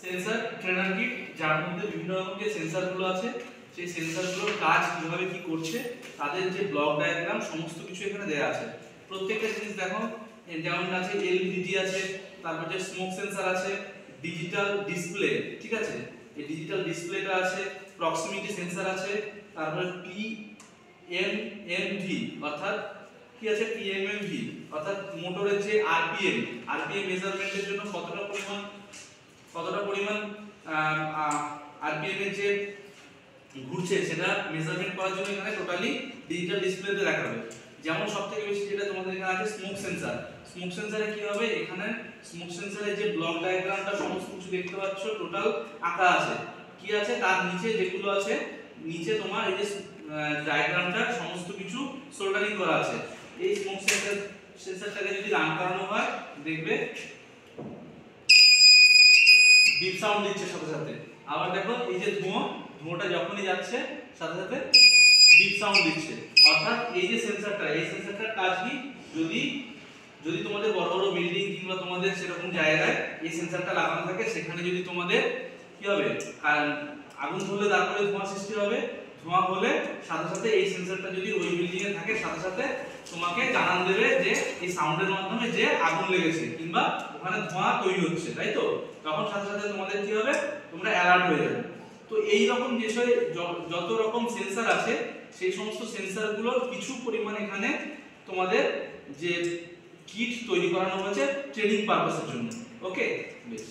Sensor trainer kit, যার মধ্যে বিভিন্ন রকম যে সেন্সরগুলো আছে সেই সেন্সরগুলোর কাজ কিভাবে কি করছে, তাদের যে ব্লক ডায়াগ্রাম সমস্ত কিছু এখানে দেওয়া আছে। প্রত্যেকটা জিনিস দেখো, যেমন আছে এলভিডিটি আছে, তারপর যে স্মোক সেন্সর আছে, ডিজিটাল ডিসপ্লে, ঠিক আছে, এই ডিজিটাল ডিসপ্লেটা আছে, প্রক্সিমিটি সেন্সর আছে, তারপর পিএমএমভি অর্থাৎ কি আছে, পিএমএমভি অর্থাৎ মোটরের যে আরপিএম মেজারমেন্টের জন্য কতটা পরিমাণ আরপিএম এর যে ঘুরছে সেটা মেজারমেন্ট করার জন্য এখানে টোটালি ডিজিটাল ডিসপ্লেতে দেখাবে। যেমন সবথেকে বেশি যেটা তোমাদের এখানে আছে স্মোক সেন্সর। স্মোক সেন্সরে কি হবে, এখানে স্মোক সেন্সরের যে ব্লক ডায়াগ্রামটা সমস্ত কিছু দেখতে পাচ্ছ টোটাল আঁকা আছে, কি আছে তার নিচে যেগুলো আছে, নিচে তোমার এই যে ডায়াগ্রামটা সমস্ত কিছু সোল্ডারিং করা আছে। এই স্মোক সেন্সরটাকে যদি রান করানো হয় দেখবে বিপ সাউন্ড দিচ্ছে সাথে সাথে। আবার দেখো এই যে ধোঁয়াটা যখনই যাচ্ছে সাথে সাথে বিপ সাউন্ড দিচ্ছে। অর্থাৎ এই যে সেন্সরটার কাজ কি, যদি তোমাদের বড় বড় বিল্ডিং কিংবা তোমাদের সেরকম জায়গায় এই সেন্সরটা লাগানো থাকে, সেখানে যদি তোমাদের কি হবে, আগুন ধরলে তারপরে ধোঁয়া সৃষ্টি হবে, ধোঁয়া হলে সাথে সাথে এই সেন্সরটা যদি ওই বিল্ডিং এ থাকে সাথে সাথে তোমাকে জানান দেবে যে এই সাউন্ডের মাধ্যমে যে আগুন লেগেছে কিংবা ওখানে ধোঁয়া তৈরি হচ্ছে, তাই তো? তখন সাথে সাথে তোমাদের কি হবে, তোমরা অ্যালার্ট হয়ে যাবে। তো এই রকম বিষয় যত রকম সেন্সর আছে সেই সমস্ত সেন্সরগুলোর কিছু পরিমাণ এখানে তোমাদের যে কিট তৈরি করানো হয়েছে ট্রেনিং পারপাসের জন্য। ওকে, বেশ।